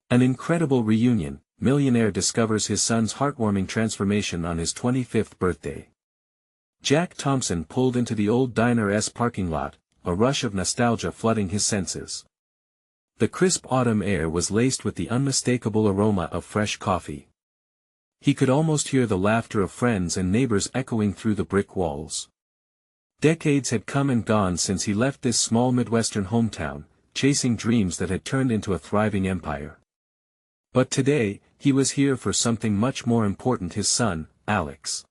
An incredible reunion. Millionaire discovers his son's heartwarming transformation on his 25th birthday. Jack Thompson pulled into the old diner's parking lot, a rush of nostalgia flooding his senses. The crisp autumn air was laced with the unmistakable aroma of fresh coffee. He could almost hear the laughter of friends and neighbors echoing through the brick walls. Decades had come and gone since he left this small Midwestern hometown, chasing dreams that had turned into a thriving empire. But today, he was here for something much more important: his son, Alex.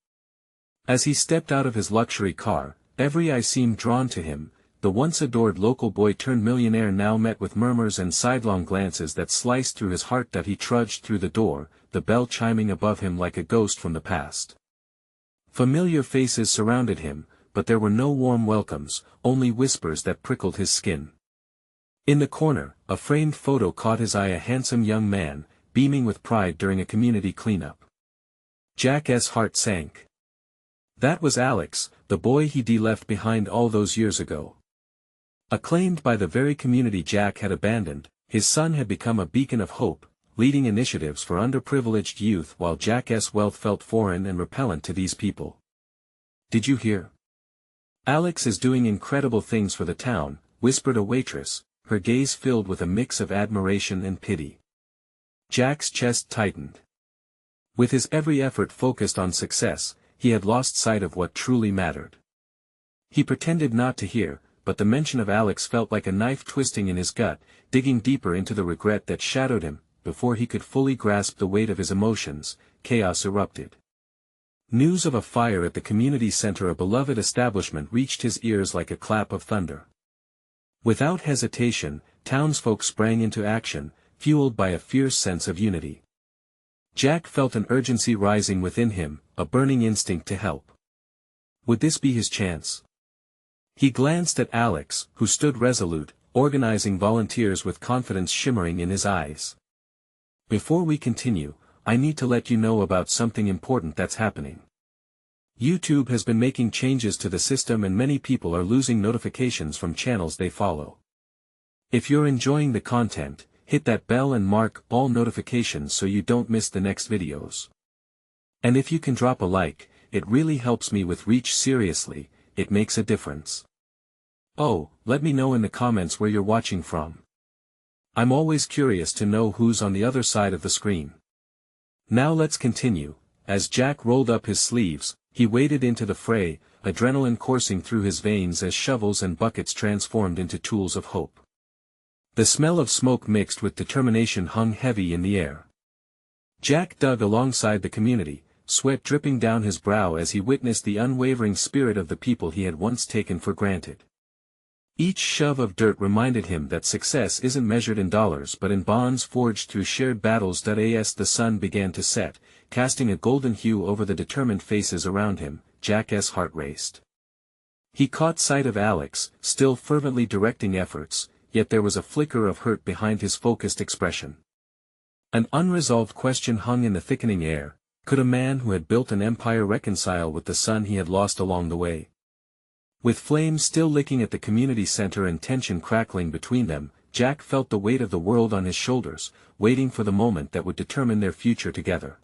As he stepped out of his luxury car, every eye seemed drawn to him. The once adored local boy turned millionaire now met with murmurs and sidelong glances that sliced through his heart. That he trudged through the door, the bell chiming above him like a ghost from the past. Familiar faces surrounded him, but there were no warm welcomes, only whispers that prickled his skin. In the corner, a framed photo caught his eye: a handsome young man, beaming with pride during a community cleanup. Jack's heart sank. That was Alex, the boy he'd left behind all those years ago. Acclaimed by the very community Jack had abandoned, his son had become a beacon of hope, leading initiatives for underprivileged youth while Jack's wealth felt foreign and repellent to these people. "Did you hear? Alex is doing incredible things for the town," whispered a waitress, her gaze filled with a mix of admiration and pity. Jack's chest tightened. With his every effort focused on success, he had lost sight of what truly mattered. He pretended not to hear, but the mention of Alex felt like a knife twisting in his gut, digging deeper into the regret that shadowed him. Before he could fully grasp the weight of his emotions, chaos erupted. News of a fire at the community center, a beloved establishment, reached his ears like a clap of thunder. Without hesitation, townsfolk sprang into action, fueled by a fierce sense of unity. Jack felt an urgency rising within him, a burning instinct to help. Would this be his chance? He glanced at Alex, who stood resolute, organizing volunteers with confidence shimmering in his eyes. "Before we continue, I need to let you know about something important that's happening. YouTube has been making changes to the system and many people are losing notifications from channels they follow. If you're enjoying the content, hit that bell and mark all notifications so you don't miss the next videos. And if you can drop a like, it really helps me with reach. Seriously, it makes a difference. Oh, let me know in the comments where you're watching from. I'm always curious to know who's on the other side of the screen." Now let's continue. As Jack rolled up his sleeves, he waded into the fray, adrenaline coursing through his veins as shovels and buckets transformed into tools of hope. The smell of smoke mixed with determination hung heavy in the air. Jack dug alongside the community, sweat dripping down his brow as he witnessed the unwavering spirit of the people he had once taken for granted. Each shove of dirt reminded him that success isn't measured in dollars but in bonds forged through shared battles. As the sun began to set, casting a golden hue over the determined faces around him, Jack's heart raced. He caught sight of Alex, still fervently directing efforts, yet there was a flicker of hurt behind his focused expression. An unresolved question hung in the thickening air: could a man who had built an empire reconcile with the son he had lost along the way? With flames still licking at the community center and tension crackling between them, Jack felt the weight of the world on his shoulders, waiting for the moment that would determine their future together.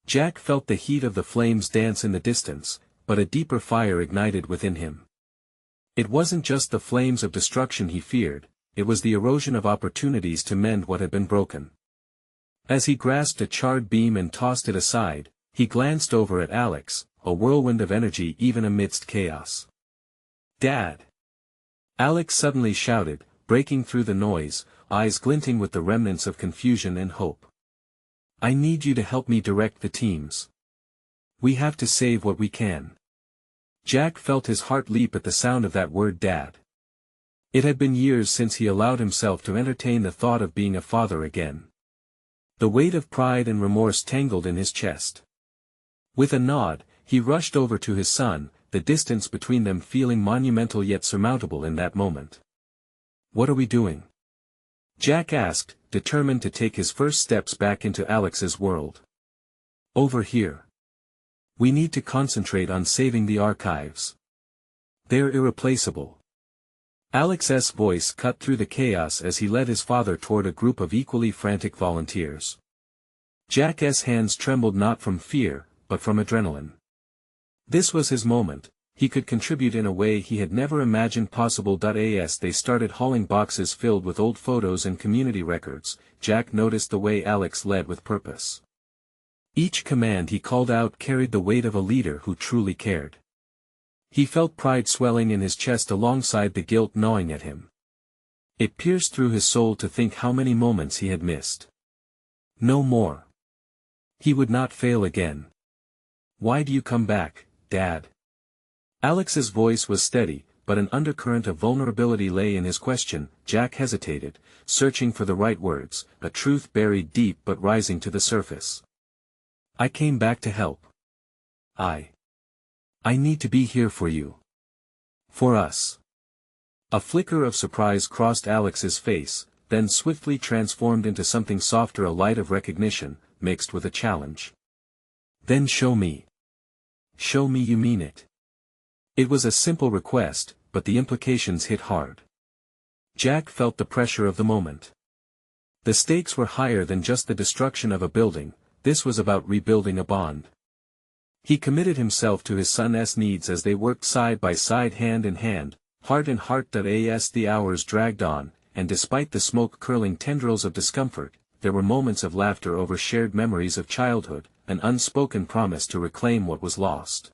Jack felt the heat of the flames dance in the distance, but a deeper fire ignited within him. It wasn't just the flames of destruction he feared, it was the erosion of opportunities to mend what had been broken. As he grasped a charred beam and tossed it aside, he glanced over at Alex, a whirlwind of energy even amidst chaos. "Dad!" Alex suddenly shouted, breaking through the noise, eyes glinting with the remnants of confusion and hope. "I need you to help me direct the teams. We have to save what we can." Jack felt his heart leap at the sound of that word "Dad." It had been years since he allowed himself to entertain the thought of being a father again. The weight of pride and remorse tangled in his chest. With a nod, he rushed over to his son, the distance between them feeling monumental yet surmountable in that moment. "What are we doing?" Jack asked, determined to take his first steps back into Alex's world. "Over here. We need to concentrate on saving the archives. They're irreplaceable." Alex's voice cut through the chaos as he led his father toward a group of equally frantic volunteers. Jack's hands trembled not from fear, but from adrenaline. This was his moment. He could contribute in a way he had never imagined possible. As they started hauling boxes filled with old photos and community records, Jack noticed the way Alex led with purpose. Each command he called out carried the weight of a leader who truly cared. He felt pride swelling in his chest alongside the guilt gnawing at him. It pierced through his soul to think how many moments he had missed. No more. He would not fail again. "Why do you come back, Dad?" Alex's voice was steady, but an undercurrent of vulnerability lay in his question. Jack hesitated, searching for the right words, a truth buried deep but rising to the surface. "I came back to help. I need to be here for you. For us." A flicker of surprise crossed Alex's face, then swiftly transformed into something softer, a light of recognition, mixed with a challenge. "Then show me. Show me you mean it." It was a simple request, but the implications hit hard. Jack felt the pressure of the moment. The stakes were higher than just the destruction of a building. This was about rebuilding a bond. He committed himself to his son's needs as they worked side by side, hand in hand, heart in heart. As the hours dragged on, and despite the smoke-curling tendrils of discomfort, there were moments of laughter over shared memories of childhood, an unspoken promise to reclaim what was lost.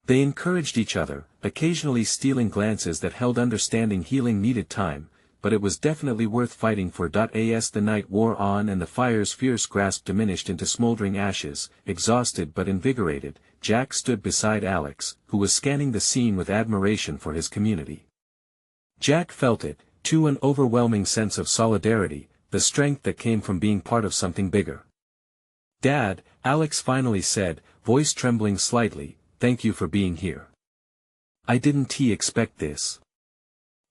They encouraged each other, occasionally stealing glances that held understanding. Healing needed time, but it was definitely worth fighting for. As the night wore on and the fire's fierce grasp diminished into smoldering ashes, exhausted but invigorated, Jack stood beside Alex, who was scanning the scene with admiration for his community. Jack felt it, too, an overwhelming sense of solidarity, the strength that came from being part of something bigger. "Dad," Alex finally said, voice trembling slightly, "thank you for being here. I didn't expect this."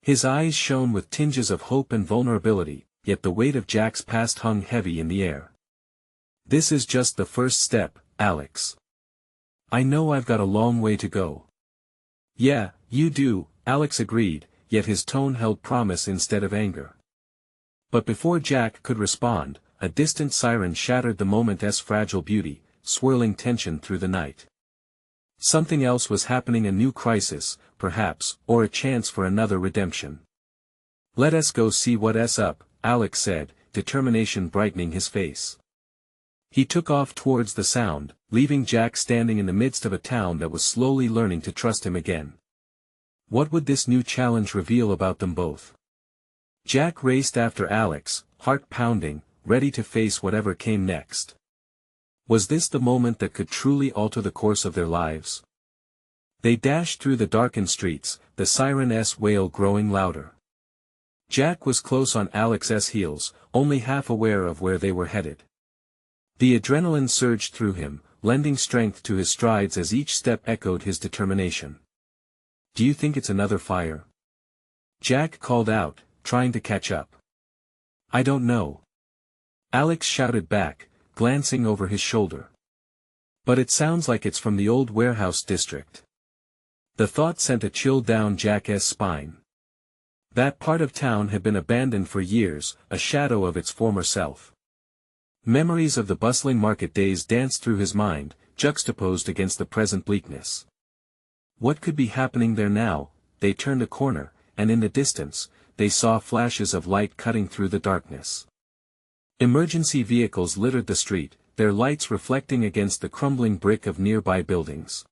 His eyes shone with tinges of hope and vulnerability, yet the weight of Jack's past hung heavy in the air. "This is just the first step, Alex. I know I've got a long way to go." "Yeah, you do," Alex agreed, yet his tone held promise instead of anger. But before Jack could respond, a distant siren shattered the moment's fragile beauty, swirling tension through the night. Something else was happening, a new crisis, perhaps, or a chance for another redemption. "Let us go see what's up," Alex said, determination brightening his face. He took off towards the sound, leaving Jack standing in the midst of a town that was slowly learning to trust him again. What would this new challenge reveal about them both? Jack raced after Alex, heart pounding, ready to face whatever came next. Was this the moment that could truly alter the course of their lives? They dashed through the darkened streets, the siren's wail growing louder. Jack was close on Alex's heels, only half aware of where they were headed. The adrenaline surged through him, lending strength to his strides as each step echoed his determination. "Do you think it's another fire?" Jack called out, trying to catch up. "I don't know," Alex shouted back, glancing over his shoulder. "But it sounds like it's from the old warehouse district." The thought sent a chill down Jack's spine. That part of town had been abandoned for years, a shadow of its former self. Memories of the bustling market days danced through his mind, juxtaposed against the present bleakness. What could be happening there now? They turned a corner, and in the distance, they saw flashes of light cutting through the darkness. Emergency vehicles littered the street, their lights reflecting against the crumbling brick of nearby buildings.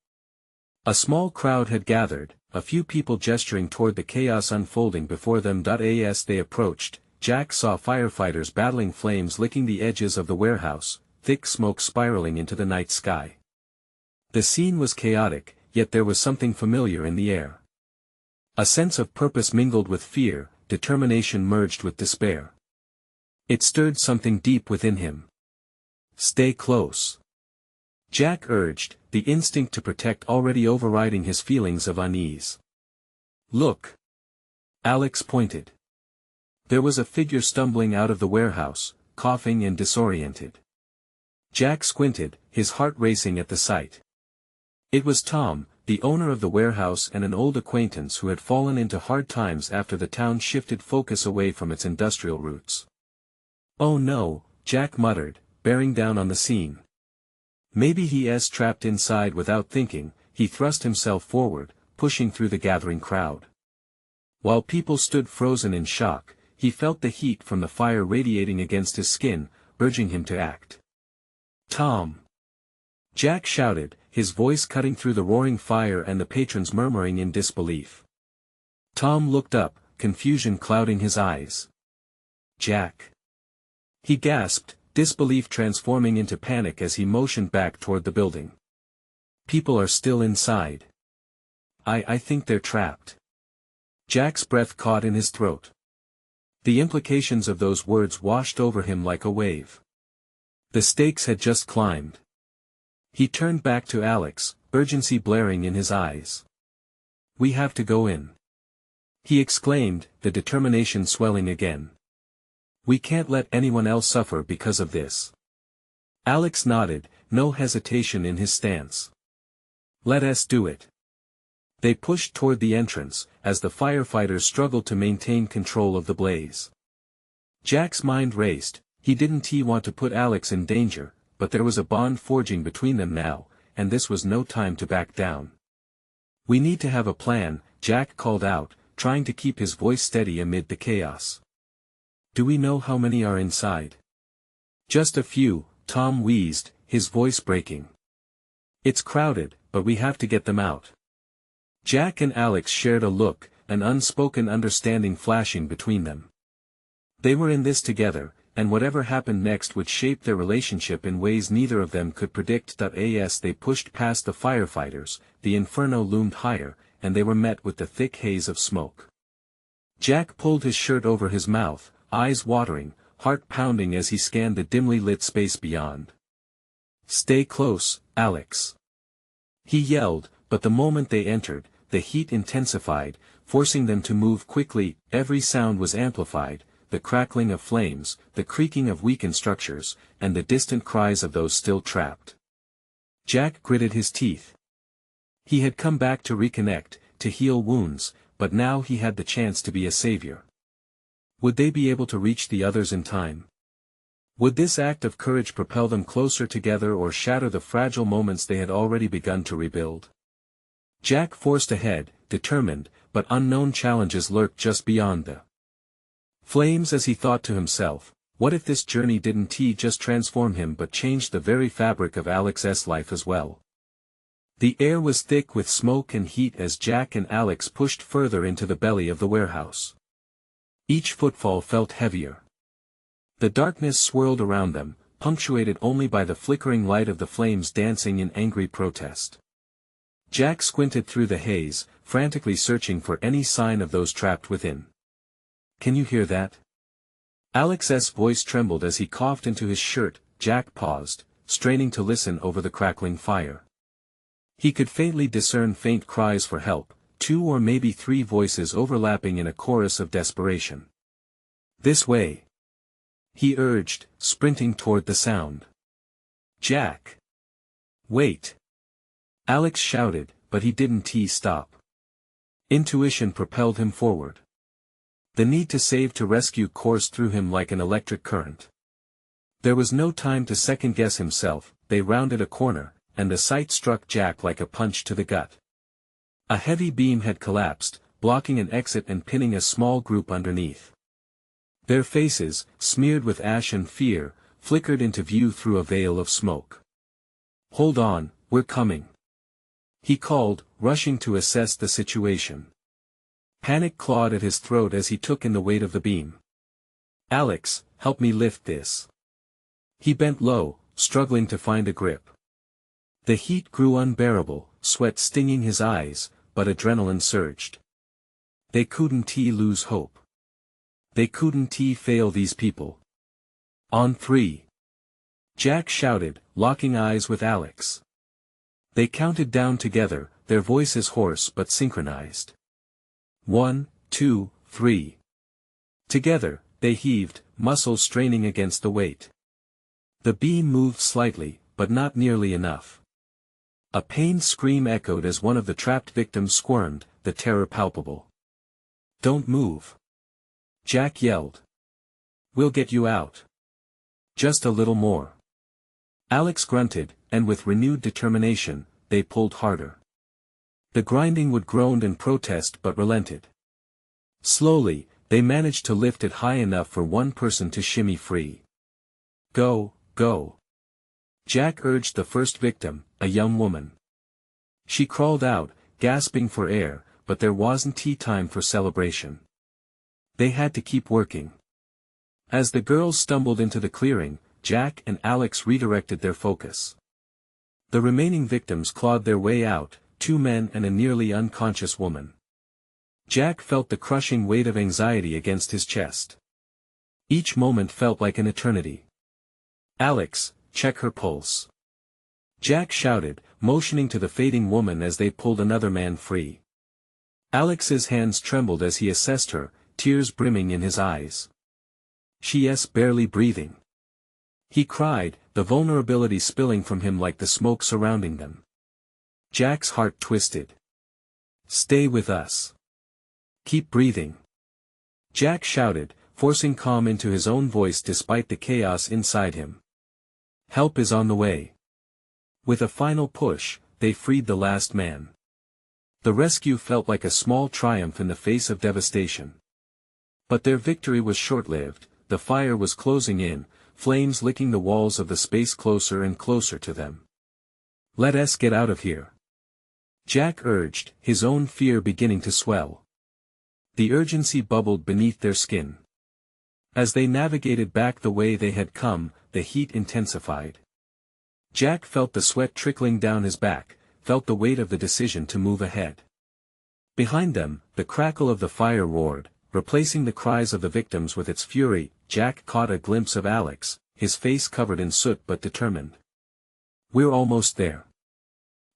A small crowd had gathered, a few people gesturing toward the chaos unfolding before them. As they approached, Jack saw firefighters battling flames licking the edges of the warehouse, thick smoke spiraling into the night sky. The scene was chaotic, yet there was something familiar in the air. A sense of purpose mingled with fear, determination merged with despair. It stirred something deep within him. "Stay close," Jack urged, the instinct to protect already overriding his feelings of unease. "Look." Alex pointed. There was a figure stumbling out of the warehouse, coughing and disoriented. Jack squinted, his heart racing at the sight. It was Tom, the owner of the warehouse and an old acquaintance who had fallen into hard times after the town shifted focus away from its industrial roots. "Oh no," Jack muttered, bearing down on the scene. Maybe he's trapped inside. Without thinking, he thrust himself forward, pushing through the gathering crowd. While people stood frozen in shock, he felt the heat from the fire radiating against his skin, urging him to act. "Tom!" Jack shouted, his voice cutting through the roaring fire and the patrons murmuring in disbelief. Tom looked up, confusion clouding his eyes. "Jack!" he gasped, disbelief transforming into panic as he motioned back toward the building. "People are still inside. I think they're trapped." Jack's breath caught in his throat. The implications of those words washed over him like a wave. The stakes had just climbed. He turned back to Alex, urgency blaring in his eyes. "We have to go in," he exclaimed, the determination swelling again. "We can't let anyone else suffer because of this." Alex nodded, no hesitation in his stance. "Let us do it." They pushed toward the entrance, as the firefighters struggled to maintain control of the blaze. Jack's mind raced. He didn't want to put Alex in danger, but there was a bond forging between them now, and this was no time to back down. "We need to have a plan," Jack called out, trying to keep his voice steady amid the chaos. "Do we know how many are inside?" "Just a few," Tom wheezed, his voice breaking. "It's crowded, but we have to get them out." Jack and Alex shared a look, an unspoken understanding flashing between them. They were in this together, and whatever happened next would shape their relationship in ways neither of them could predict. As they pushed past the firefighters, the inferno loomed higher, and they were met with the thick haze of smoke. Jack pulled his shirt over his mouth, eyes watering, heart pounding as he scanned the dimly lit space beyond. "Stay close, Alex," he yelled, but the moment they entered, the heat intensified, forcing them to move quickly. Every sound was amplified, the crackling of flames, the creaking of weakened structures, and the distant cries of those still trapped. Jack gritted his teeth. He had come back to reconnect, to heal wounds, but now he had the chance to be a savior. Would they be able to reach the others in time? Would this act of courage propel them closer together or shatter the fragile moments they had already begun to rebuild? Jack forced ahead, determined, but unknown challenges lurked just beyond the flames. As he thought to himself, what if this journey didn't just transform him but changed the very fabric of Alex's life as well? The air was thick with smoke and heat as Jack and Alex pushed further into the belly of the warehouse. Each footfall felt heavier. The darkness swirled around them, punctuated only by the flickering light of the flames dancing in angry protest. Jack squinted through the haze, frantically searching for any sign of those trapped within. "Can you hear that?" Alex's voice trembled as he coughed into his shirt. Jack paused, straining to listen over the crackling fire. He could faintly discern faint cries for help, 2 or maybe 3 voices overlapping in a chorus of desperation. "This way," he urged, sprinting toward the sound. "Jack! Wait!" Alex shouted, but he didn't stop. Intuition propelled him forward. The need to save to rescue coursed through him like an electric current. There was no time to second-guess himself. They rounded a corner, and the sight struck Jack like a punch to the gut. A heavy beam had collapsed, blocking an exit and pinning a small group underneath. Their faces, smeared with ash and fear, flickered into view through a veil of smoke. "Hold on, we're coming," he called, rushing to assess the situation. Panic clawed at his throat as he took in the weight of the beam. "Alex, help me lift this." He bent low, struggling to find a grip. The heat grew unbearable, sweat stinging his eyes, but adrenaline surged. They couldn't lose hope. They couldn't fail these people. "On 3. Jack shouted, locking eyes with Alex. They counted down together, their voices hoarse but synchronized. 1, 2, 3. Together, they heaved, muscles straining against the weight. The beam moved slightly, but not nearly enough. A pained scream echoed as one of the trapped victims squirmed, the terror palpable. "Don't move!" Jack yelled. "We'll get you out. Just a little more." Alex grunted, and with renewed determination, they pulled harder. The grinding wood groaned in protest but relented. Slowly, they managed to lift it high enough for one person to shimmy free. "Go, go!" Jack urged the first victim, a young woman. She crawled out, gasping for air, but there wasn't tea time for celebration. They had to keep working. As the girls stumbled into the clearing, Jack and Alex redirected their focus. The remaining victims clawed their way out, 2 men and a nearly unconscious woman. Jack felt the crushing weight of anxiety against his chest. Each moment felt like an eternity. "Alex, check her pulse," Jack shouted, motioning to the fading woman as they pulled another man free. Alex's hands trembled as he assessed her, tears brimming in his eyes. "She's barely breathing," he cried, the vulnerability spilling from him like the smoke surrounding them. Jack's heart twisted. "Stay with us. Keep breathing," Jack shouted, forcing calm into his own voice despite the chaos inside him. "Help is on the way." With a final push, they freed the last man. The rescue felt like a small triumph in the face of devastation. But their victory was short-lived. The fire was closing in, flames licking the walls of the space closer and closer to them. "Let us get out of here," Jack urged, his own fear beginning to swell. The urgency bubbled beneath their skin. As they navigated back the way they had come, the heat intensified. Jack felt the sweat trickling down his back, felt the weight of the decision to move ahead. Behind them, the crackle of the fire roared, replacing the cries of the victims with its fury. Jack caught a glimpse of Alex, his face covered in soot but determined. "We're almost there,"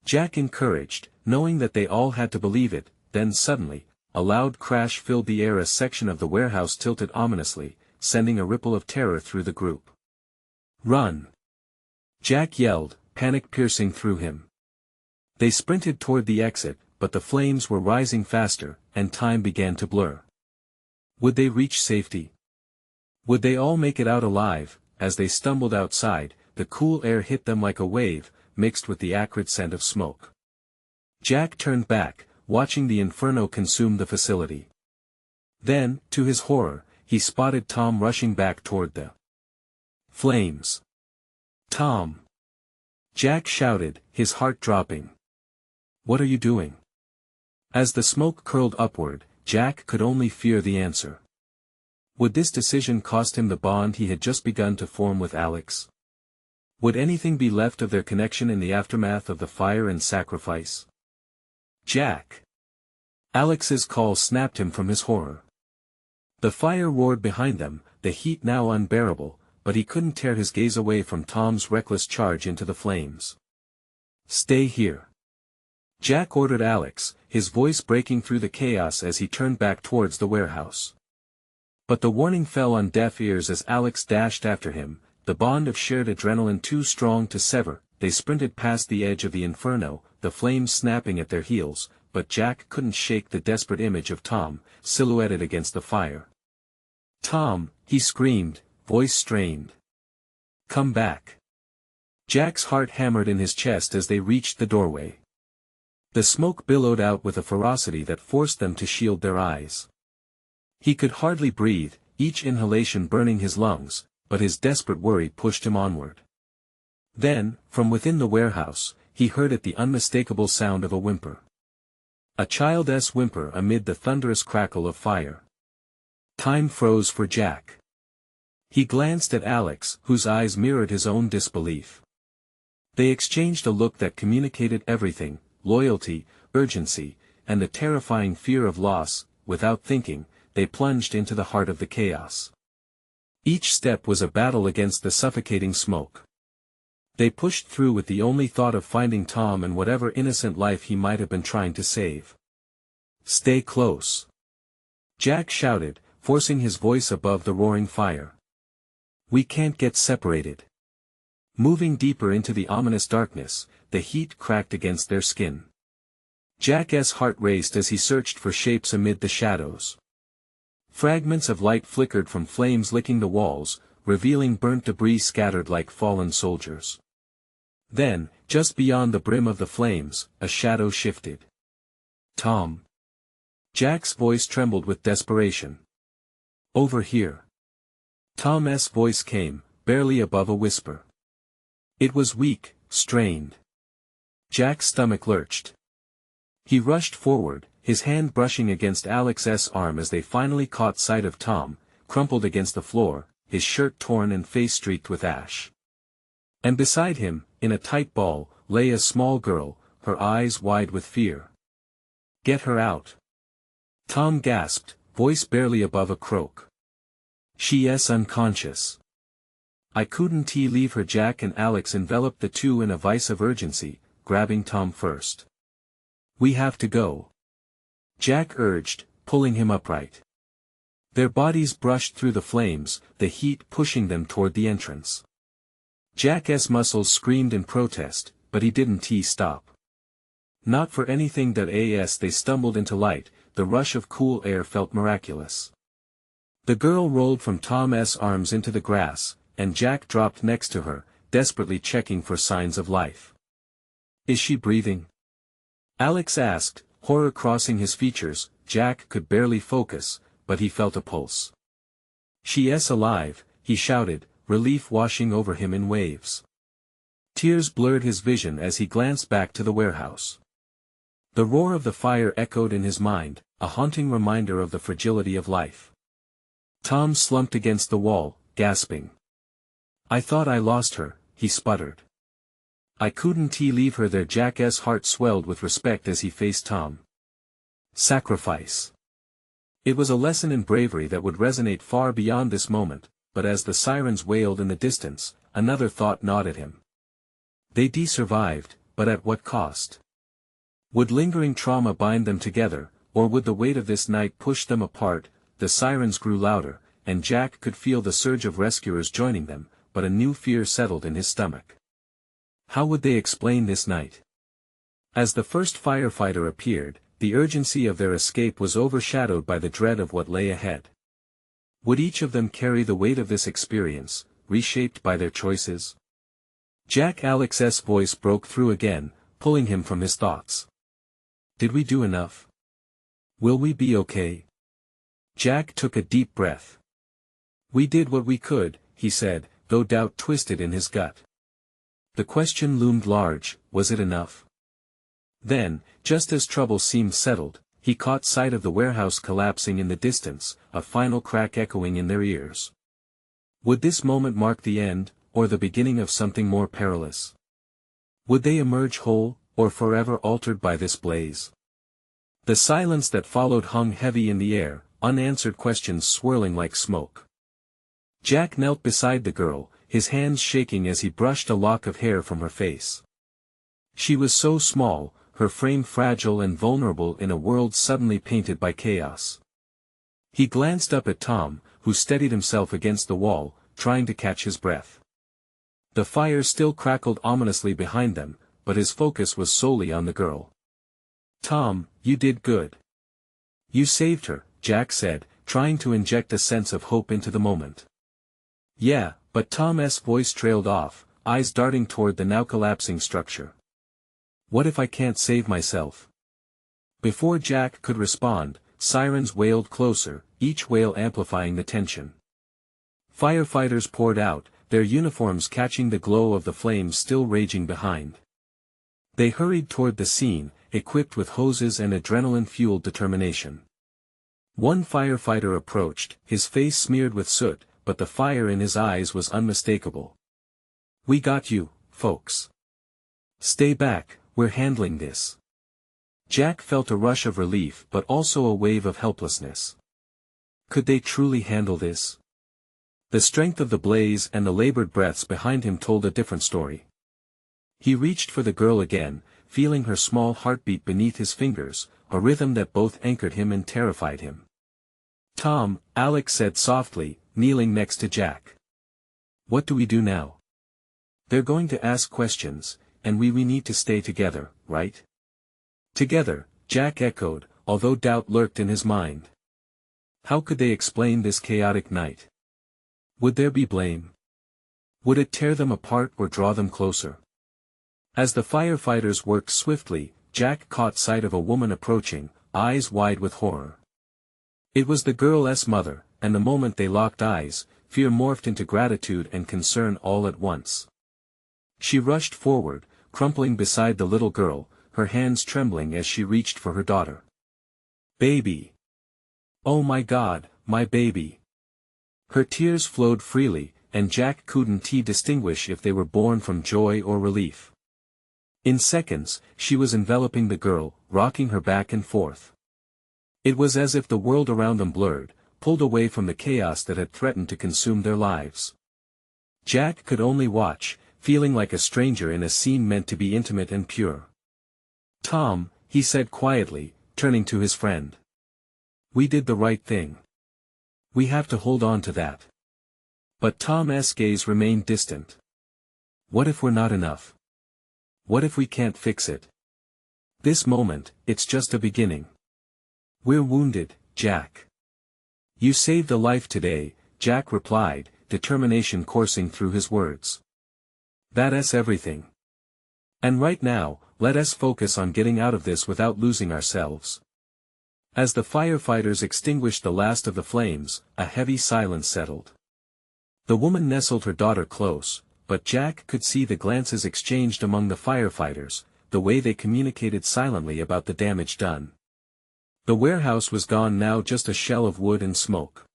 Jack encouraged, knowing that they all had to believe it. Then suddenly, a loud crash filled the air. A section of the warehouse tilted ominously, sending a ripple of terror through the group. "Run!" Jack yelled, panic piercing through him. They sprinted toward the exit, but the flames were rising faster, and time began to blur. Would they reach safety? Would they all make it out alive? As they stumbled outside, the cool air hit them like a wave, mixed with the acrid scent of smoke. Jack turned back, watching the inferno consume the facility. Then, to his horror, he spotted Tom rushing back toward the flames. "Tom!" Jack shouted, his heart dropping. "What are you doing?" As the smoke curled upward, Jack could only fear the answer. Would this decision cost him the bond he had just begun to form with Alex? Would anything be left of their connection in the aftermath of the fire and sacrifice? "Jack!" Alex's call snapped him from his horror. The fire roared behind them, the heat now unbearable, but he couldn't tear his gaze away from Tom's reckless charge into the flames. "Stay here," Jack ordered Alex, his voice breaking through the chaos as he turned back towards the warehouse. But the warning fell on deaf ears as Alex dashed after him, the bond of shared adrenaline too strong to sever. They sprinted past the edge of the inferno, the flames snapping at their heels, but Jack couldn't shake the desperate image of Tom, silhouetted against the fire. "Tom," he screamed, voice strained. "Come back." Jack's heart hammered in his chest as they reached the doorway. The smoke billowed out with a ferocity that forced them to shield their eyes. He could hardly breathe, each inhalation burning his lungs, but his desperate worry pushed him onward. Then, from within the warehouse, he heard it, the unmistakable sound of a whimper. A child's whimper amid the thunderous crackle of fire. Time froze for Jack. He glanced at Alex, whose eyes mirrored his own disbelief. They exchanged a look that communicated everything: loyalty, urgency, and the terrifying fear of loss. Without thinking, they plunged into the heart of the chaos. Each step was a battle against the suffocating smoke. They pushed through with the only thought of finding Tom and whatever innocent life he might have been trying to save. "Stay close," Jack shouted, forcing his voice above the roaring fire. "We can't get separated." Moving deeper into the ominous darkness, the heat cracked against their skin. Jack's heart raced as he searched for shapes amid the shadows. Fragments of light flickered from flames licking the walls, revealing burnt debris scattered like fallen soldiers. Then, just beyond the brim of the flames, a shadow shifted. "Tom." Jack's voice trembled with desperation. "Over here." Tom's voice came, barely above a whisper. It was weak, strained. Jack's stomach lurched. He rushed forward, his hand brushing against Alex's arm as they finally caught sight of Tom, crumpled against the floor, his shirt torn and face streaked with ash. And beside him, in a tight ball, lay a small girl, her eyes wide with fear. "Get her out." Tom gasped, voice barely above a croak. "She's unconscious." "I couldn't leave her." Jack and Alex enveloped the two in a vice of urgency, grabbing Tom first. "We have to go," Jack urged, pulling him upright. Their bodies brushed through the flames, the heat pushing them toward the entrance. Jack's muscles screamed in protest, but he didn't stop. Not for anything that as they stumbled into light, the rush of cool air felt miraculous. The girl rolled from Tom's arms into the grass, and Jack dropped next to her, desperately checking for signs of life. "Is she breathing?" Alex asked, horror crossing his features. Jack could barely focus, but he felt a pulse. "She's alive," he shouted, relief washing over him in waves. Tears blurred his vision as he glanced back to the warehouse. The roar of the fire echoed in his mind, a haunting reminder of the fragility of life. Tom slumped against the wall, gasping. "I thought I lost her," he sputtered. "I couldn't leave her there." Jack's heart swelled with respect as he faced Tom. Sacrifice. It was a lesson in bravery that would resonate far beyond this moment, but as the sirens wailed in the distance, another thought gnawed at him. They'd survived, but at what cost? Would lingering trauma bind them together, or would the weight of this night push them apart? The sirens grew louder, and Jack could feel the surge of rescuers joining them, but a new fear settled in his stomach. How would they explain this night? As the first firefighter appeared, the urgency of their escape was overshadowed by the dread of what lay ahead. Would each of them carry the weight of this experience, reshaped by their choices? Alex's voice broke through again, pulling him from his thoughts. "Did we do enough? Will we be okay?" Jack took a deep breath. "We did what we could," he said, though doubt twisted in his gut. The question loomed large, was it enough? Then, just as trouble seemed settled, he caught sight of the warehouse collapsing in the distance, a final crack echoing in their ears. Would this moment mark the end, or the beginning of something more perilous? Would they emerge whole, or forever altered by this blaze? The silence that followed hung heavy in the air, unanswered questions swirling like smoke. Jack knelt beside the girl, his hands shaking as he brushed a lock of hair from her face. She was so small, her frame fragile and vulnerable in a world suddenly painted by chaos. He glanced up at Tom, who steadied himself against the wall, trying to catch his breath. The fire still crackled ominously behind them, but his focus was solely on the girl. "Tom, you did good. You saved her," Jack said, trying to inject a sense of hope into the moment. "Yeah," but Tom's voice trailed off, eyes darting toward the now collapsing structure. "What if I can't save myself?" Before Jack could respond, sirens wailed closer, each wail amplifying the tension. Firefighters poured out, their uniforms catching the glow of the flames still raging behind. They hurried toward the scene, equipped with hoses and adrenaline-fueled determination. One firefighter approached, his face smeared with soot, but the fire in his eyes was unmistakable. "We got you, folks. Stay back, we're handling this." Jack felt a rush of relief but also a wave of helplessness. Could they truly handle this? The strength of the blaze and the labored breaths behind him told a different story. He reached for the girl again, feeling her small heartbeat beneath his fingers, a rhythm that both anchored him and terrified him. "Tom," Alex said softly, kneeling next to Jack. "What do we do now?" They're going to ask questions, and we need to stay together, right? Together, Jack echoed, although doubt lurked in his mind. How could they explain this chaotic night? Would there be blame? Would it tear them apart or draw them closer? As the firefighters worked swiftly, Jack caught sight of a woman approaching, eyes wide with horror. It was the girl's mother, and the moment they locked eyes, fear morphed into gratitude and concern all at once. She rushed forward, crumpling beside the little girl, her hands trembling as she reached for her daughter. Baby! Oh my God, my baby! Her tears flowed freely, and Jack couldn't distinguish if they were born from joy or relief. In seconds, she was enveloping the girl, rocking her back and forth. It was as if the world around them blurred, pulled away from the chaos that had threatened to consume their lives. Jack could only watch, feeling like a stranger in a scene meant to be intimate and pure. Tom, he said quietly, turning to his friend. We did the right thing. We have to hold on to that. But Tom's gaze remained distant. What if we're not enough? What if we can't fix it? This moment, it's just a beginning. We're wounded, Jack. You saved a life today, Jack replied, determination coursing through his words. That's everything. And right now, let us focus on getting out of this without losing ourselves. As the firefighters extinguished the last of the flames, a heavy silence settled. The woman nestled her daughter close, but Jack could see the glances exchanged among the firefighters, the way they communicated silently about the damage done. The warehouse was gone now, just a shell of wood and smoke.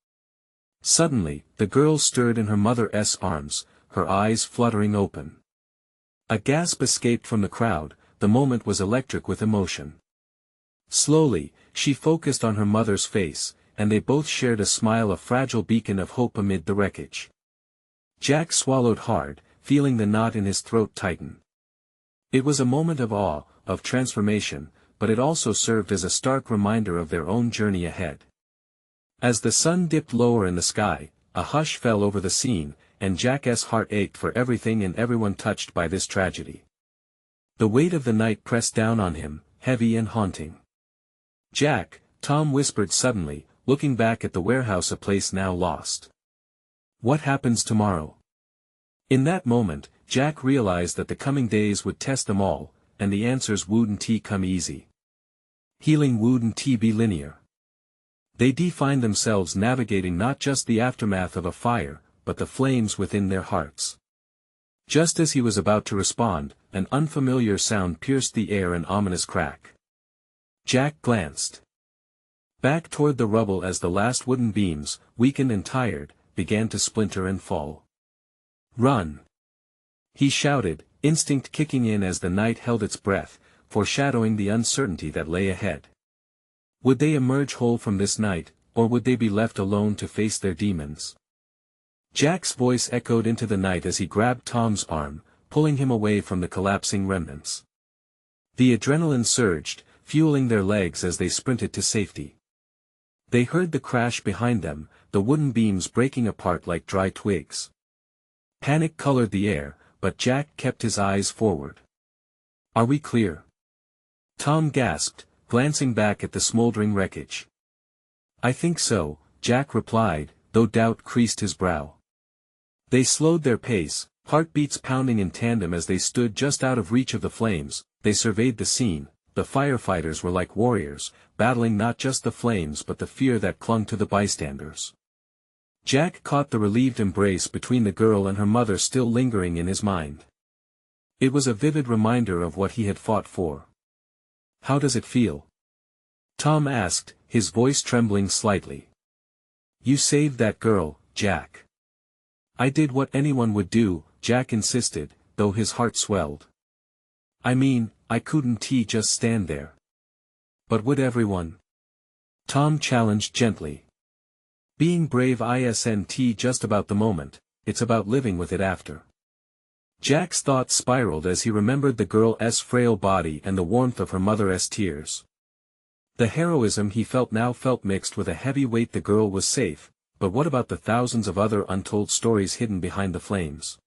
Suddenly, the girl stirred in her mother's arms, her eyes fluttering open. A gasp escaped from the crowd, the moment was electric with emotion. Slowly, she focused on her mother's face, and they both shared a smile, a fragile beacon of hope amid the wreckage. Jack swallowed hard, feeling the knot in his throat tighten. It was a moment of awe, of transformation, but it also served as a stark reminder of their own journey ahead. As the sun dipped lower in the sky, a hush fell over the scene, and Jack's heart ached for everything and everyone touched by this tragedy. The weight of the night pressed down on him, heavy and haunting. Jack, Tom whispered suddenly, looking back at the warehouse, a place now lost. What happens tomorrow? In that moment, Jack realized that the coming days would test them all, and the answers wouldn't come easy. Healing wouldn't be linear. They'd find themselves navigating not just the aftermath of a fire, but the flames within their hearts. Just as he was about to respond, an unfamiliar sound pierced the air, an ominous crack. Jack glanced back toward the rubble as the last wooden beams, weakened and tired, began to splinter and fall. Run! He shouted, instinct kicking in as the night held its breath, foreshadowing the uncertainty that lay ahead. Would they emerge whole from this night, or would they be left alone to face their demons? Jack's voice echoed into the night as he grabbed Tom's arm, pulling him away from the collapsing remnants. The adrenaline surged, fueling their legs as they sprinted to safety. They heard the crash behind them, the wooden beams breaking apart like dry twigs. Panic colored the air, but Jack kept his eyes forward. Are we clear? Tom gasped, glancing back at the smoldering wreckage. I think so, Jack replied, though doubt creased his brow. They slowed their pace, heartbeats pounding in tandem as they stood just out of reach of the flames. They surveyed the scene. The firefighters were like warriors, battling not just the flames but the fear that clung to the bystanders. Jack caught the relieved embrace between the girl and her mother still lingering in his mind. It was a vivid reminder of what he had fought for. How does it feel? Tom asked, his voice trembling slightly. You saved that girl, Jack. I did what anyone would do, Jack insisted, though his heart swelled. I mean, I couldn't just stand there. But would everyone? Tom challenged gently. Being brave isn't just about the moment, it's about living with it after. Jack's thoughts spiraled as he remembered the girl's frail body and the warmth of her mother's tears. The heroism he felt now felt mixed with a heavy weight. The girl was safe, but what about the thousands of other untold stories hidden behind the flames?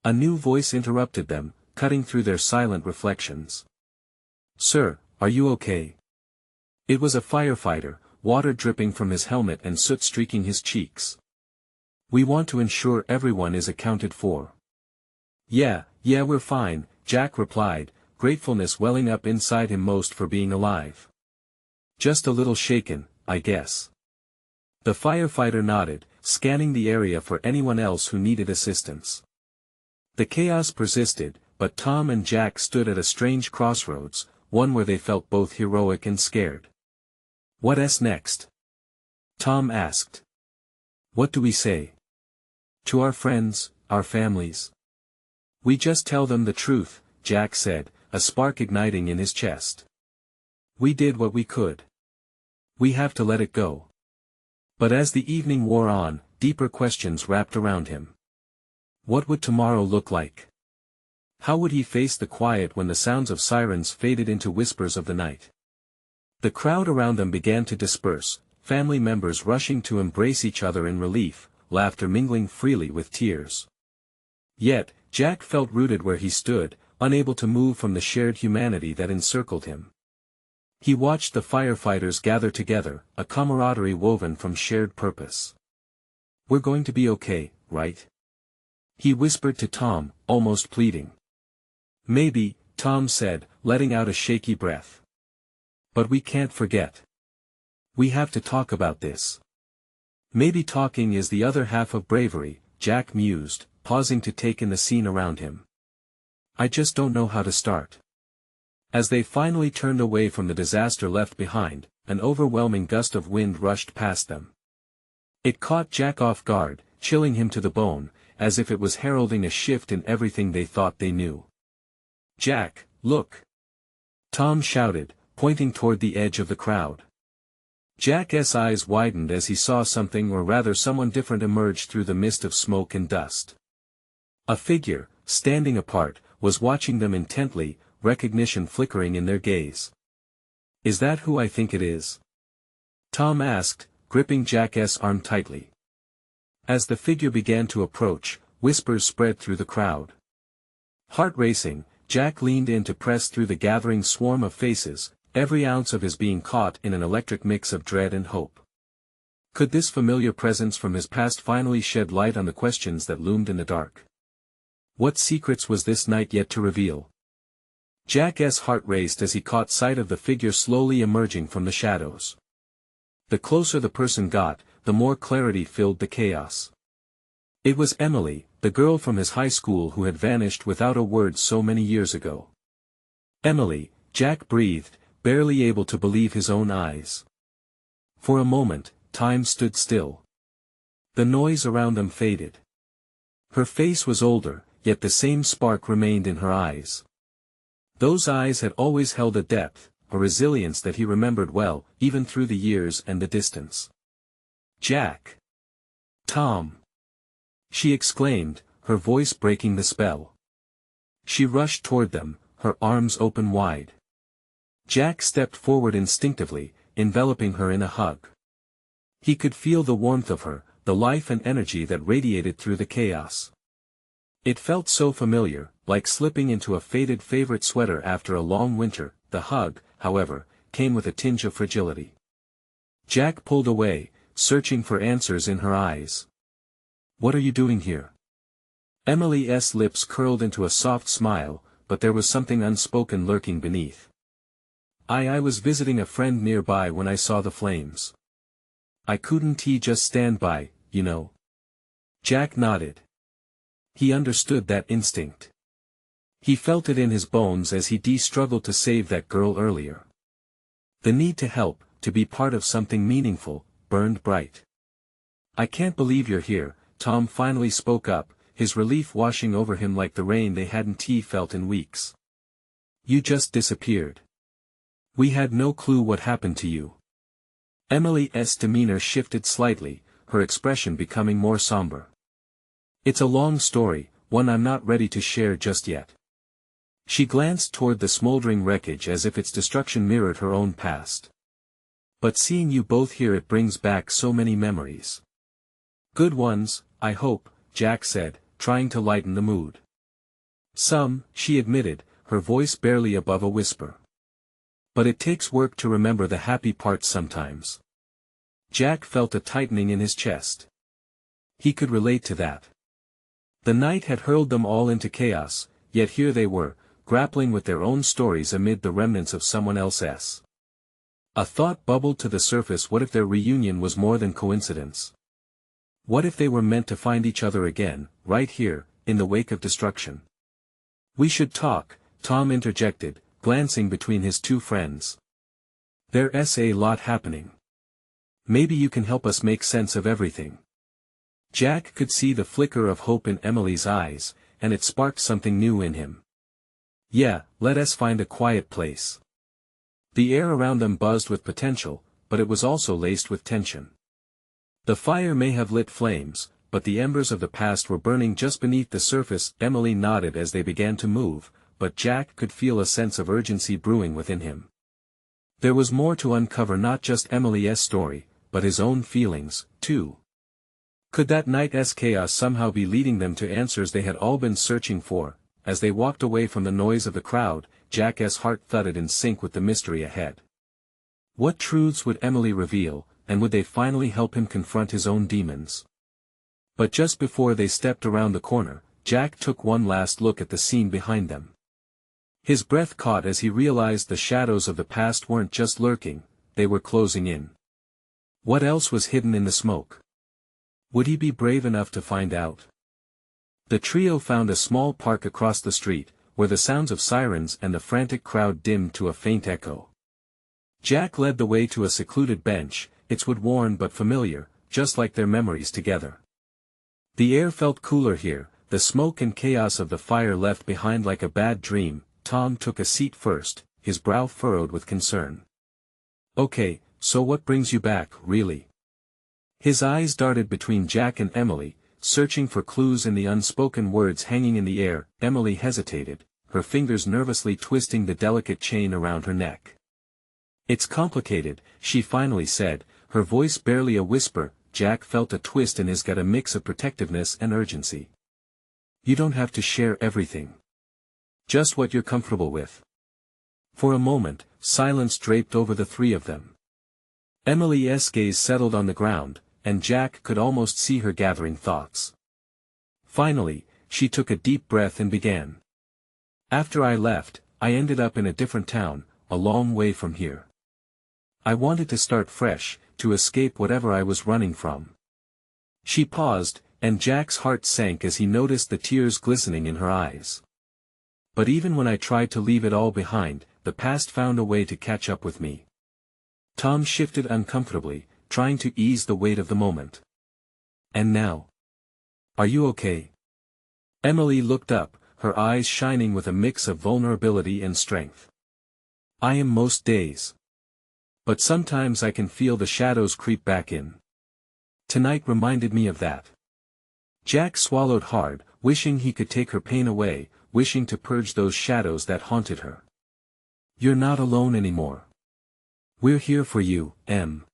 A new voice interrupted them, cutting through their silent reflections. "Sir, are you okay?" It was a firefighter, water dripping from his helmet and soot streaking his cheeks. "We want to ensure everyone is accounted for." Yeah, we're fine," Jack replied, gratefulness welling up inside him most for being alive. "Just a little shaken, I guess." The firefighter nodded, scanning the area for anyone else who needed assistance. The chaos persisted, but Tom and Jack stood at a strange crossroads, one where they felt both heroic and scared. "What's next?" Tom asked. "What do we say? To our friends, our families?" "We just tell them the truth," Jack said, a spark igniting in his chest. "We did what we could. We have to let it go." But as the evening wore on, deeper questions wrapped around him. What would tomorrow look like? How would he face the quiet when the sounds of sirens faded into whispers of the night? The crowd around them began to disperse, family members rushing to embrace each other in relief, laughter mingling freely with tears. Yet, Jack felt rooted where he stood, unable to move from the shared humanity that encircled him. He watched the firefighters gather together, a camaraderie woven from shared purpose. "We're going to be okay, right?" he whispered to Tom, almost pleading. "Maybe," Tom said, letting out a shaky breath. "But we can't forget. We have to talk about this." "Maybe talking is the other half of bravery," Jack mused, pausing to take in the scene around him. "I just don't know how to start." As they finally turned away from the disaster left behind, an overwhelming gust of wind rushed past them. It caught Jack off guard, chilling him to the bone, as if it was heralding a shift in everything they thought they knew. "Jack, look!" Tom shouted, pointing toward the edge of the crowd. Jack's eyes widened as he saw something, or rather someone different, emerge through the mist of smoke and dust. A figure, standing apart, was watching them intently, recognition flickering in their gaze. "Is that who I think it is?" Tom asked, gripping Jack's arm tightly. As the figure began to approach, whispers spread through the crowd. Heart racing, Jack leaned in to press through the gathering swarm of faces, every ounce of his being caught in an electric mix of dread and hope. Could this familiar presence from his past finally shed light on the questions that loomed in the dark? What secrets was this night yet to reveal? Jack's heart raced as he caught sight of the figure slowly emerging from the shadows. The closer the person got, the more clarity filled the chaos. It was Emily, the girl from his high school who had vanished without a word so many years ago. "Emily," Jack breathed, barely able to believe his own eyes. For a moment, time stood still. The noise around them faded. Her face was older, yet the same spark remained in her eyes. Those eyes had always held a depth, a resilience that he remembered well, even through the years and the distance. "Jack! Tom!" she exclaimed, her voice breaking the spell. She rushed toward them, her arms open wide. Jack stepped forward instinctively, enveloping her in a hug. He could feel the warmth of her, the life and energy that radiated through the chaos. It felt so familiar, like slipping into a faded favorite sweater after a long winter. The hug, however, came with a tinge of fragility. Jack pulled away, searching for answers in her eyes. "What are you doing here?" Emily's lips curled into a soft smile, but there was something unspoken lurking beneath. I was visiting a friend nearby when I saw the flames. I couldn't just stand by, you know." Jack nodded. He understood that instinct. He felt it in his bones as he struggled to save that girl earlier. The need to help, to be part of something meaningful, burned bright. "I can't believe you're here," Tom finally spoke up, his relief washing over him like the rain they hadn't felt in weeks. "You just disappeared. We had no clue what happened to you." Emily's demeanor shifted slightly, her expression becoming more somber. "It's a long story, one I'm not ready to share just yet." She glanced toward the smoldering wreckage as if its destruction mirrored her own past. "But seeing you both here, it brings back so many memories. Good ones, I hope," Jack said, trying to lighten the mood. Some, she admitted, her voice barely above a whisper. But it takes work to remember the happy parts sometimes. Jack felt a tightening in his chest. He could relate to that. The night had hurled them all into chaos, yet here they were, grappling with their own stories amid the remnants of someone else's. A thought bubbled to the surface: what if their reunion was more than coincidence? What if they were meant to find each other again, right here, in the wake of destruction? We should talk, Tom interjected, glancing between his two friends. There's a lot happening. Maybe you can help us make sense of everything. Jack could see the flicker of hope in Emily's eyes, and it sparked something new in him. Yeah, let us find a quiet place. The air around them buzzed with potential, but it was also laced with tension. The fire may have lit flames, but the embers of the past were burning just beneath the surface. Emily nodded as they began to move, but Jack could feel a sense of urgency brewing within him. There was more to uncover, not just Emily's story, but his own feelings, too. Could that night's chaos somehow be leading them to answers they had all been searching for? As they walked away from the noise of the crowd, Jack's heart thudded in sync with the mystery ahead. What truths would Emily reveal, and would they finally help him confront his own demons? But just before they stepped around the corner, Jack took one last look at the scene behind them. His breath caught as he realized the shadows of the past weren't just lurking, they were closing in. What else was hidden in the smoke? Would he be brave enough to find out? The trio found a small park across the street, where the sounds of sirens and the frantic crowd dimmed to a faint echo. Jack led the way to a secluded bench, its wood worn but familiar, just like their memories together. The air felt cooler here, the smoke and chaos of the fire left behind like a bad dream. Tom took a seat first, his brow furrowed with concern. Okay, so what brings you back, really? His eyes darted between Jack and Emily, searching for clues in the unspoken words hanging in the air. Emily hesitated, her fingers nervously twisting the delicate chain around her neck. It's complicated, she finally said, her voice barely a whisper. Jack felt a twist in his gut, a mix of protectiveness and urgency. You don't have to share everything. Just what you're comfortable with. For a moment, silence draped over the three of them. Emily's gaze settled on the ground, and Jack could almost see her gathering thoughts. Finally, she took a deep breath and began. After I left, I ended up in a different town, a long way from here. I wanted to start fresh, to escape whatever I was running from. She paused, and Jack's heart sank as he noticed the tears glistening in her eyes. But even when I tried to leave it all behind, the past found a way to catch up with me. Tom shifted uncomfortably, trying to ease the weight of the moment. And now? Are you okay? Emily looked up, her eyes shining with a mix of vulnerability and strength. I am most days. But sometimes I can feel the shadows creep back in. Tonight reminded me of that. Jack swallowed hard, wishing he could take her pain away, wishing to purge those shadows that haunted her. You're not alone anymore. We're here for you, Em.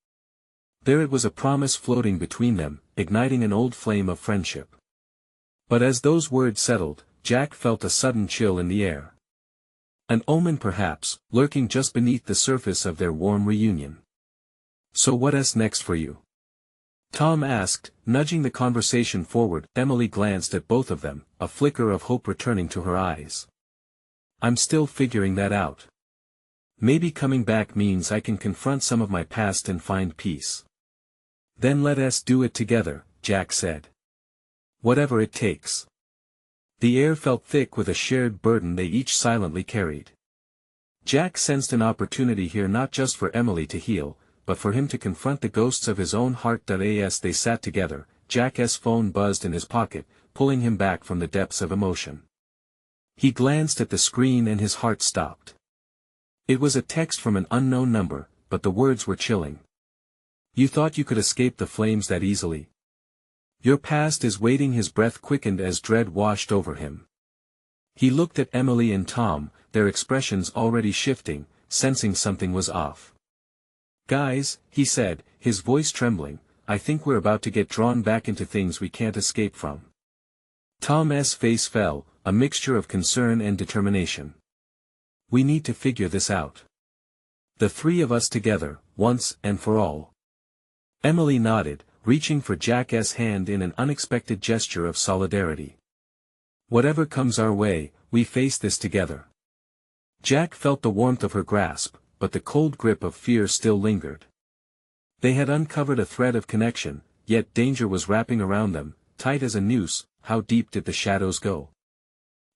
There it was, a promise floating between them, igniting an old flame of friendship. But as those words settled, Jack felt a sudden chill in the air. An omen perhaps, lurking just beneath the surface of their warm reunion. So what's next for you? Tom asked, nudging the conversation forward. Emily glanced at both of them, a flicker of hope returning to her eyes. I'm still figuring that out. Maybe coming back means I can confront some of my past and find peace. Then let us do it together, Jack said. Whatever it takes. The air felt thick with a shared burden they each silently carried. Jack sensed an opportunity here, not just for Emily to heal, but for him to confront the ghosts of his own heart. As they sat together, Jack's phone buzzed in his pocket, pulling him back from the depths of emotion. He glanced at the screen and his heart stopped. It was a text from an unknown number, but the words were chilling. You thought you could escape the flames that easily? Your past is waiting. His breath quickened as dread washed over him. He looked at Emily and Tom, their expressions already shifting, sensing something was off. Guys, he said, his voice trembling, I think we're about to get drawn back into things we can't escape from. Tom's face fell, a mixture of concern and determination. We need to figure this out. The three of us together, once and for all. Emily nodded, reaching for Jack's hand in an unexpected gesture of solidarity. Whatever comes our way, we face this together. Jack felt the warmth of her grasp, but the cold grip of fear still lingered. They had uncovered a thread of connection, yet danger was wrapping around them, tight as a noose. How deep did the shadows go?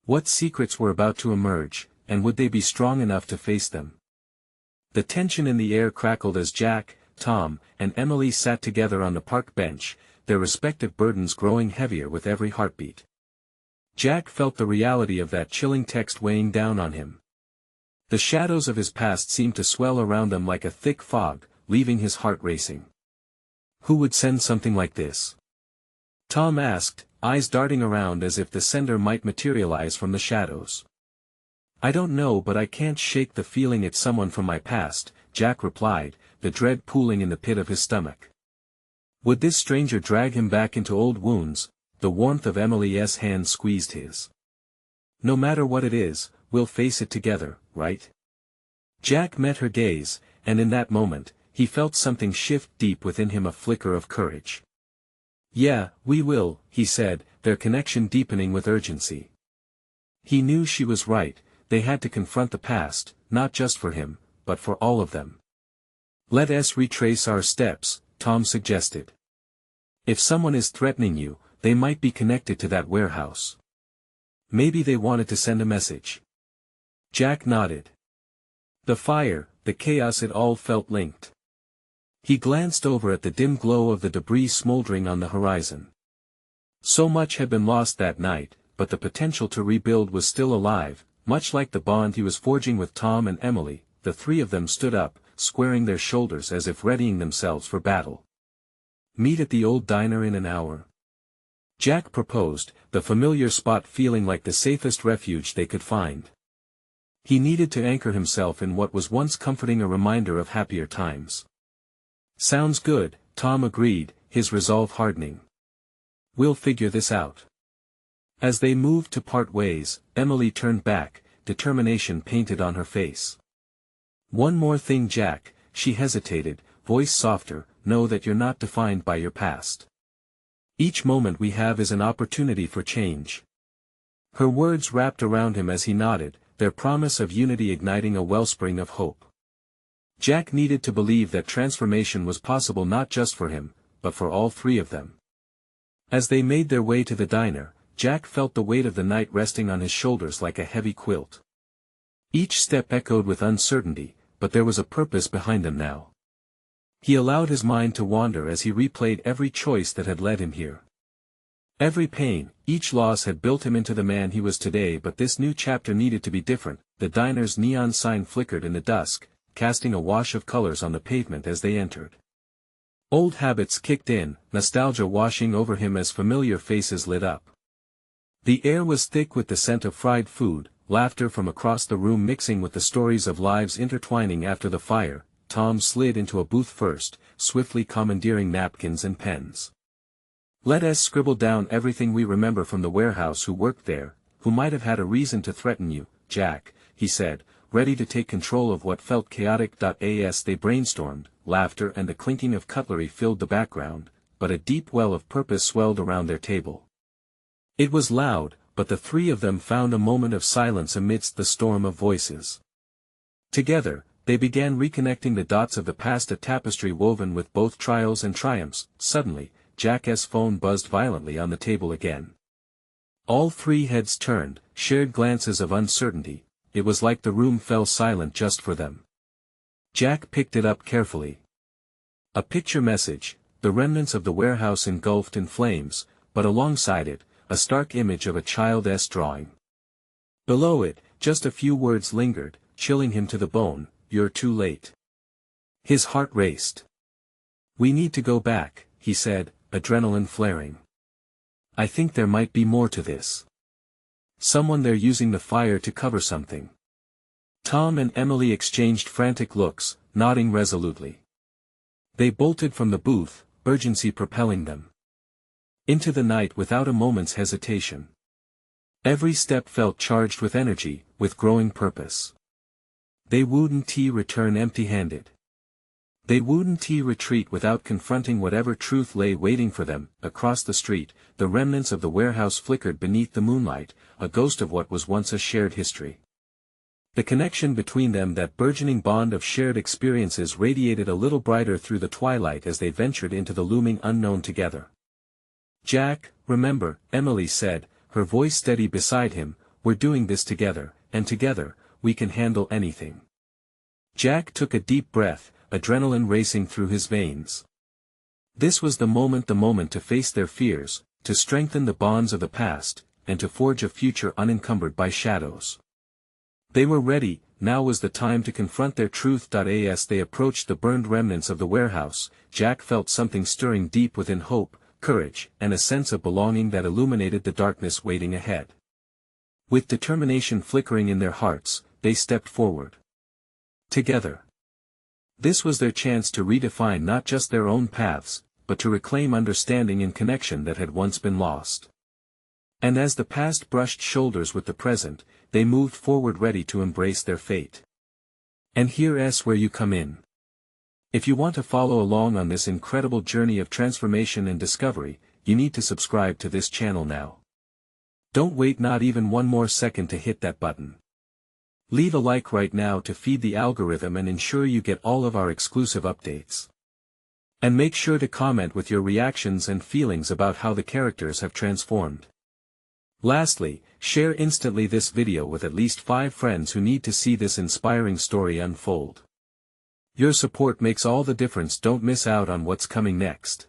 What secrets were about to emerge, and would they be strong enough to face them? The tension in the air crackled as Jack, Tom, and Emily sat together on the park bench, their respective burdens growing heavier with every heartbeat. Jack felt the reality of that chilling text weighing down on him. The shadows of his past seemed to swell around them like a thick fog, leaving his heart racing. Who would send something like this? Tom asked, eyes darting around as if the sender might materialize from the shadows. I don't know, but I can't shake the feeling it's someone from my past, Jack replied, the dread pooling in the pit of his stomach. Would this stranger drag him back into old wounds? The warmth of Emily's hand squeezed his. No matter what it is, we'll face it together, right? Jack met her gaze, and in that moment, he felt something shift deep within him, a flicker of courage. Yeah, we will, he said, their connection deepening with urgency. He knew she was right, they had to confront the past, not just for him, but for all of them. Let us retrace our steps, Tom suggested. If someone is threatening you, they might be connected to that warehouse. Maybe they wanted to send a message. Jack nodded. The fire, the chaos, it all felt linked. He glanced over at the dim glow of the debris smoldering on the horizon. So much had been lost that night, but the potential to rebuild was still alive, much like the bond he was forging with Tom and Emily. The three of them stood up, squaring their shoulders as if readying themselves for battle. Meet at the old diner in an hour. Jack proposed, the familiar spot feeling like the safest refuge they could find. He needed to anchor himself in what was once comforting, a reminder of happier times. Sounds good, Tom agreed, his resolve hardening. We'll figure this out. As they moved to part ways, Emily turned back, determination painted on her face. One more thing, Jack, she hesitated, voice softer, know that you're not defined by your past. Each moment we have is an opportunity for change. Her words wrapped around him as he nodded, their promise of unity igniting a wellspring of hope. Jack needed to believe that transformation was possible not just for him, but for all three of them. As they made their way to the diner, Jack felt the weight of the night resting on his shoulders like a heavy quilt. Each step echoed with uncertainty, but there was a purpose behind them now. He allowed his mind to wander as he replayed every choice that had led him here. Every pain, each loss had built him into the man he was today, but this new chapter needed to be different. The diner's neon sign flickered in the dusk, casting a wash of colors on the pavement as they entered. Old habits kicked in, nostalgia washing over him as familiar faces lit up. The air was thick with the scent of fried food, laughter from across the room mixing with the stories of lives intertwining after the fire. Tom slid into a booth first, swiftly commandeering napkins and pens. Let us scribble down everything we remember from the warehouse. Who worked there, who might have had a reason to threaten you, Jack, he said, ready to take control of what felt chaotic. As they brainstormed, laughter and the clinking of cutlery filled the background, but a deep well of purpose swelled around their table. It was loud, but the three of them found a moment of silence amidst the storm of voices. Together, they began reconnecting the dots of the past, a tapestry woven with both trials and triumphs. Suddenly, Jack's phone buzzed violently on the table again. All three heads turned, shared glances of uncertainty. It was like the room fell silent just for them. Jack picked it up carefully. A picture message, the remnants of the warehouse engulfed in flames, but alongside it, a stark image of a child's drawing. Below it, just a few words lingered, chilling him to the bone, "You're too late." His heart raced. "We need to go back," he said, adrenaline flaring. "I think there might be more to this. Someone there using the fire to cover something." Tom and Emily exchanged frantic looks, nodding resolutely. They bolted from the booth, urgency propelling them into the night without a moment's hesitation. Every step felt charged with energy, with growing purpose. They wouldn't return empty-handed. They wouldn't retreat without confronting whatever truth lay waiting for them. Across the street, the remnants of the warehouse flickered beneath the moonlight, a ghost of what was once a shared history. The connection between them, that burgeoning bond of shared experiences, radiated a little brighter through the twilight as they ventured into the looming unknown together. "Jack, remember," Emily said, her voice steady beside him, "we're doing this together, and together, we can handle anything." Jack took a deep breath, adrenaline racing through his veins. This was the moment to face their fears, to strengthen the bonds of the past, and to forge a future unencumbered by shadows. They were ready. Now was the time to confront their truth. As they approached the burned remnants of the warehouse, Jack felt something stirring deep within: hope, courage, and a sense of belonging that illuminated the darkness waiting ahead. With determination flickering in their hearts, they stepped forward. Together. This was their chance to redefine not just their own paths, but to reclaim understanding and connection that had once been lost. And as the past brushed shoulders with the present, they moved forward ready to embrace their fate. And here's where you come in. If you want to follow along on this incredible journey of transformation and discovery, you need to subscribe to this channel now. Don't wait not even one more second to hit that button. Leave a like right now to feed the algorithm and ensure you get all of our exclusive updates. And make sure to comment with your reactions and feelings about how the characters have transformed. Lastly, share instantly this video with at least 5 friends who need to see this inspiring story unfold. Your support makes all the difference. Don't miss out on what's coming next.